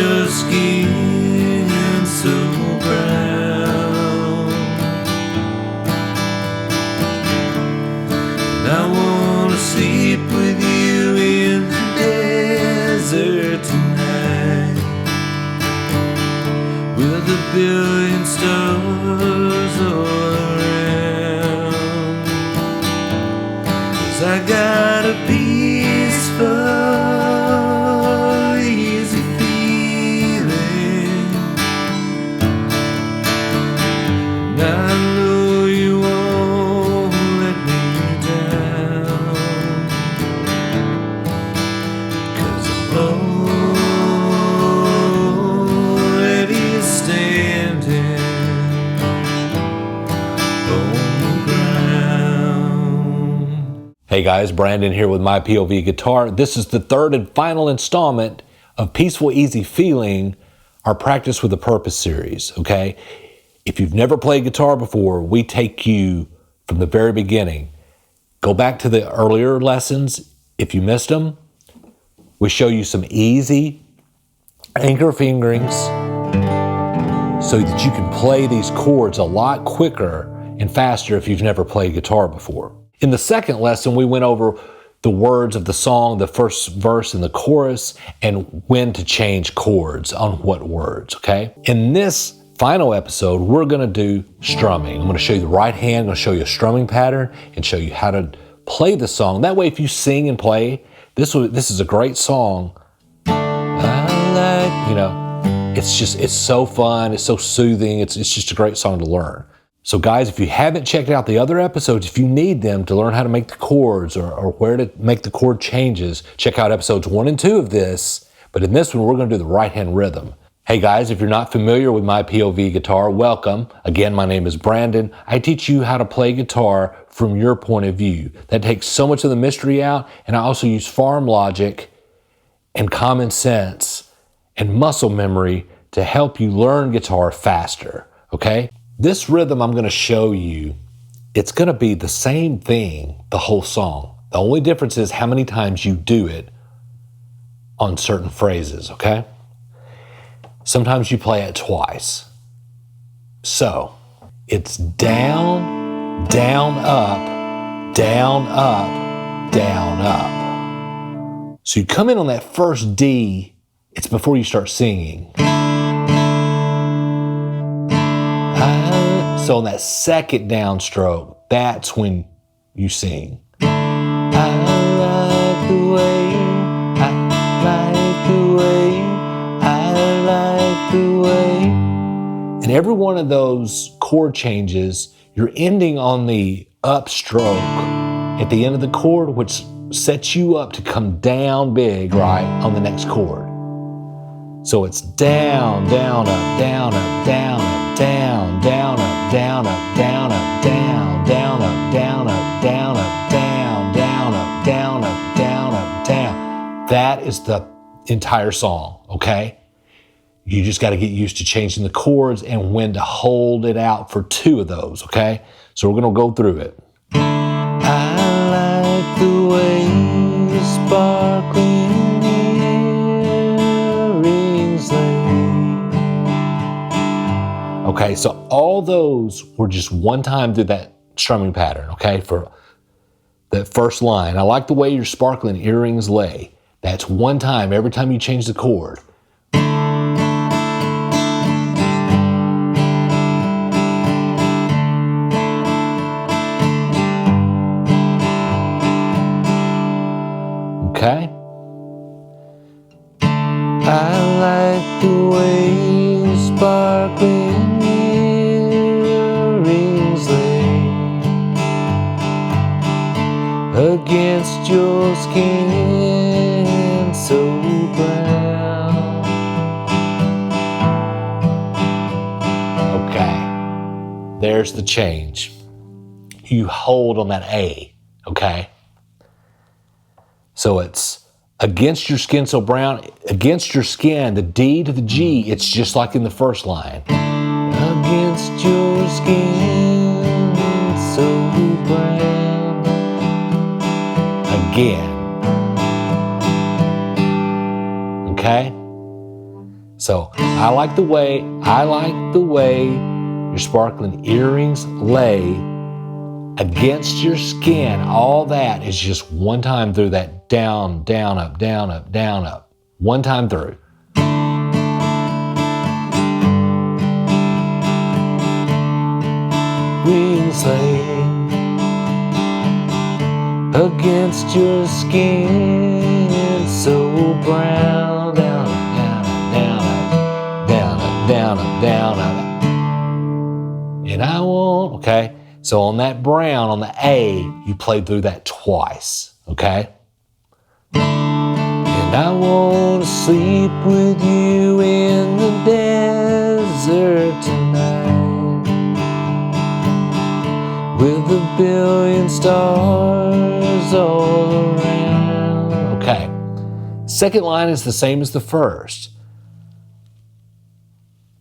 your skin so brown. And I wanna sleep with you in the desert tonight, with a billion stars all around. 'Cause I got a peaceful, easy feeling, and I know you won't let me down, 'cause I'm already standing on the ground. Hey guys, Brandon here with MyPOV Guitar. This is the third and final installment of Peaceful Easy Feeling, our Practice with a Purpose series, okay? If you've never played guitar before, we take you from the very beginning. Go back to the earlier lessons if you missed them. We show you some easy anchor fingerings so that you can play these chords a lot quicker and faster if you've never played guitar before. In the second lesson, we went over the words of the song, the first verse and the chorus, and when to change chords on what words, okay? In this final episode, we're gonna do strumming. I'm gonna show you the right hand, I'm gonna show you a strumming pattern, and show you how to play the song. That way, if you sing and play, this is a great song. It's so fun, it's so soothing, it's just a great song to learn. So guys, if you haven't checked out the other episodes, if you need them to learn how to make the chords or where to make the chord changes, check out episodes 1 and 2 of this. But in this one, we're gonna do the right hand rhythm. Hey guys, if you're not familiar with MyPOV Guitar, welcome. Again, my name is Brandon. I teach you how to play guitar from your point of view. That takes so much of the mystery out, and I also use farm logic and common sense and muscle memory to help you learn guitar faster, okay? This rhythm I'm gonna show you, it's gonna be the same thing the whole song. The only difference is how many times you do it on certain phrases, okay? Sometimes you play it twice. So, it's down, down, up, down, up, down, up. So you come in on that first D, it's before you start singing. So on that second downstroke, that's when you sing. I like the way, I like the way, I like the way. And every one of those chord changes, you're ending on the upstroke at the end of the chord, which sets you up to come down big, right, on the next chord. So it's down, down, up, down, up, down, up, down, down, up, down, up, down, up, down, down, up, down, up, down, up, down, down, up, down, up, down, up, down. That is the entire song, okay? You just got to get used to changing the chords and when to hold it out for 2 of those, okay? So we're going to go through it. I like the way you sparkling okay, so all those were just one time through that strumming pattern, okay, for that first line. I like the way your sparkling earrings lay. That's one time every time you change the chord. Okay? I like the way you sparkling earrings lay against your skin so brown. Okay, there's the change. You hold on that A, okay? So it's against your skin so brown, against your skin, the D to the G, it's just like in the first line. Against your skin so brown. Again. Okay? So I like the way your sparkling earrings lay against your skin. All that is just one time through that down, down, up, down, up, down, up. One time through. Wings lay against your skin, so brown, down, down, down, down, down, down, down. And I won't, okay? So on that brown, on the A, you play through that twice, okay? And I want to sleep with you in the desert tonight, with a billion stars all around. Okay. Second line is the same as the first.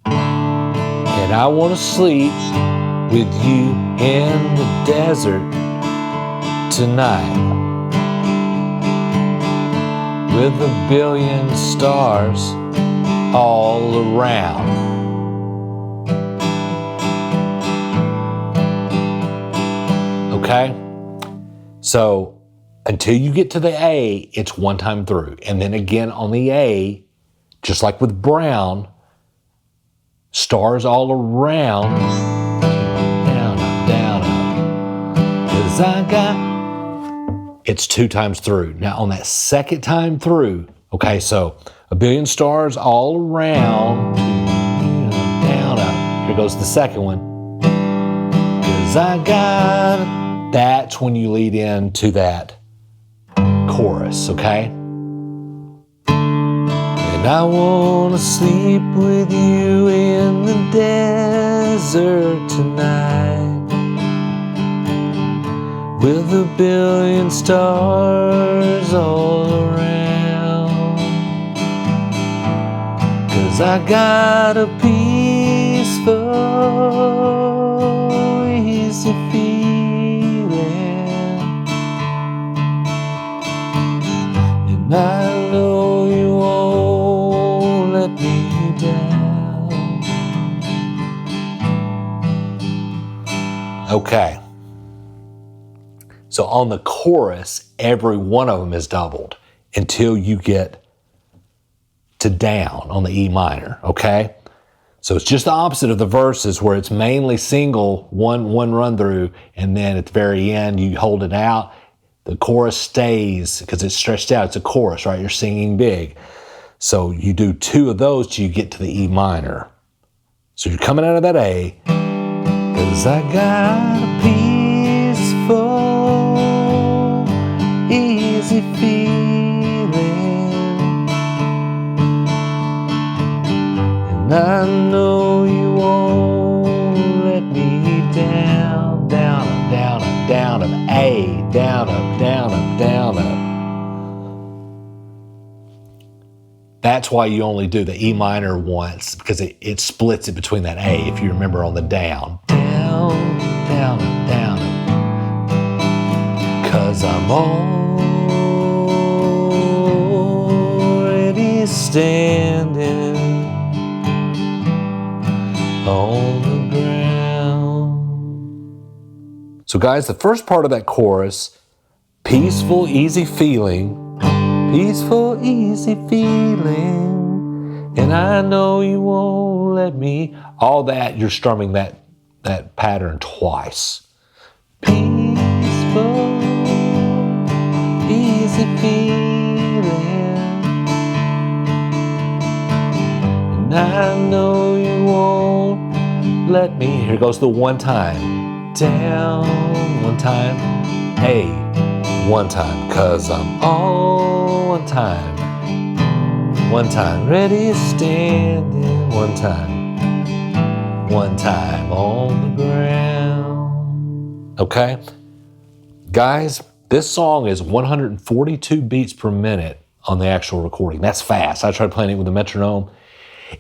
And I want to sleep with you in the desert tonight, with a billion stars all around. Okay? So until you get to the A, it's one time through. And then again on the A, just like with brown, stars all around, down, down, cause I got, it's two times through. Now on that second time through, okay, so a billion stars all around, down, up. Here goes the second one. Cause I got, that's when you lead into that chorus, okay? And I want to sleep with you in the desert tonight, with a billion stars all around. Cause I got a peaceful, easy feeling, and I know you won't let me down. Okay. So on the chorus, every one of them is doubled until you get to down on the E minor, okay? So it's just the opposite of the verses where it's mainly single, one run through, and then at the very end you hold it out. The chorus stays because it's stretched out. It's a chorus, right? You're singing big. So you do two of those till you get to the E minor. So you're coming out of that A, cause I got a peaceful, easy feeling, and I know you won't let me down, down, up, down, up, down, up, A, down, up, down, up, down, up. That's why you only do the E minor once, because it splits it between that A, if you remember on the down. Down, down, up, down, up. Cause I'm already standing on the ground. So guys, the first part of that chorus, peaceful, easy feeling, peaceful, easy feeling, and I know you won't let me, all that, you're strumming that pattern twice. Peaceful, easy feeling, and I know you won't let me, here goes the one time, down, one time, A, one time, cause I'm all one time, ready standing, one time on the ground. Okay? Guys, this song is 142 beats per minute on the actual recording. That's fast. I tried playing it with a metronome.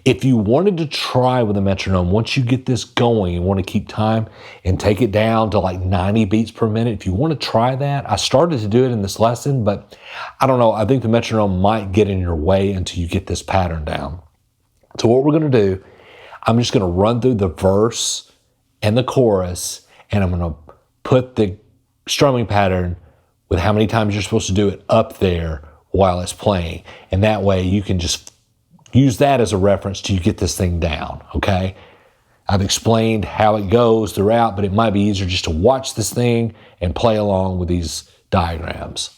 If you wanted to try with a metronome, once you get this going, you want to keep time and take it down to like 90 beats per minute. If you want to try that, I started to do it in this lesson, but I don't know. I think the metronome might get in your way until you get this pattern down. So what we're going to do, I'm just going to run through the verse and the chorus, and I'm going to put the strumming pattern with how many times you're supposed to do it up there while it's playing. And that way you can just use that as a reference till you get this thing down, okay? I've explained how it goes throughout, but it might be easier just to watch this thing and play along with these diagrams.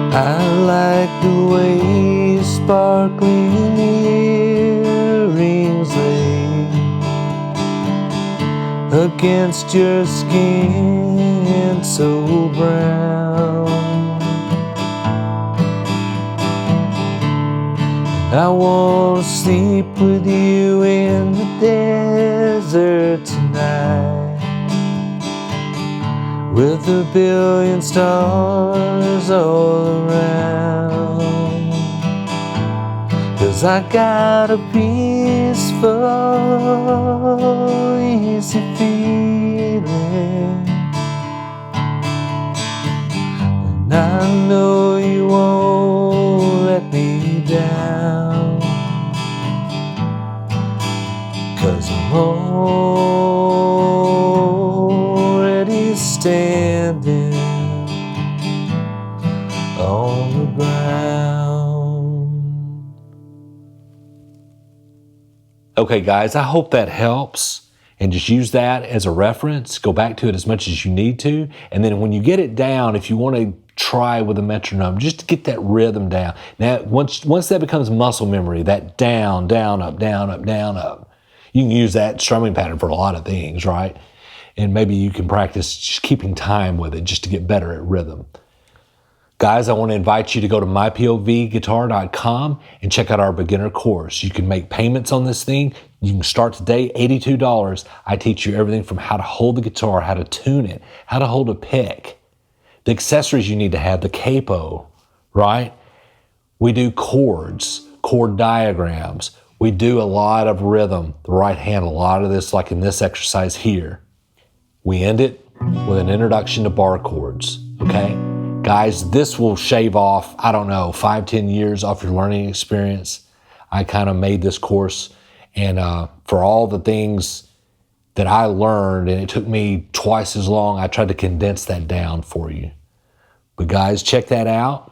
I like the way sparkling earrings lay against your skin so brown. I want to sleep with you in the desert tonight, with a billion stars all around. 'Cause I got a peaceful, easy feeling, and I know you won't let me down. 'Cause I'm already standing on the ground. Okay, guys, I hope that helps. And just use that as a reference. Go back to it as much as you need to. And then when you get it down, if you want to try with a metronome, just to get that rhythm down. Now, once that becomes muscle memory, that down, down, up, down, up, down, up, you can use that strumming pattern for a lot of things, right? And maybe you can practice just keeping time with it just to get better at rhythm. Guys, I want to invite you to go to MyPOVGuitar.com and check out our beginner course. You can make payments on this thing. You can start today, $82. I teach you everything from how to hold the guitar, how to tune it, how to hold a pick, the accessories you need to have, the capo, right? We do chords, chord diagrams. We do a lot of rhythm, the right hand, a lot of this, like in this exercise here. We end it with an introduction to bar chords, okay? Guys, this will shave off, I don't know, 5-10 years off your learning experience. I kind of made this course, and for all the things that I learned, and it took me twice as long, I tried to condense that down for you. But guys, check that out.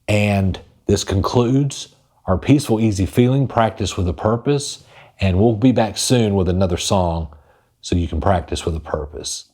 And this concludes our Peaceful, Easy Feeling Practice with a Purpose. And we'll be back soon with another song so you can practice with a purpose.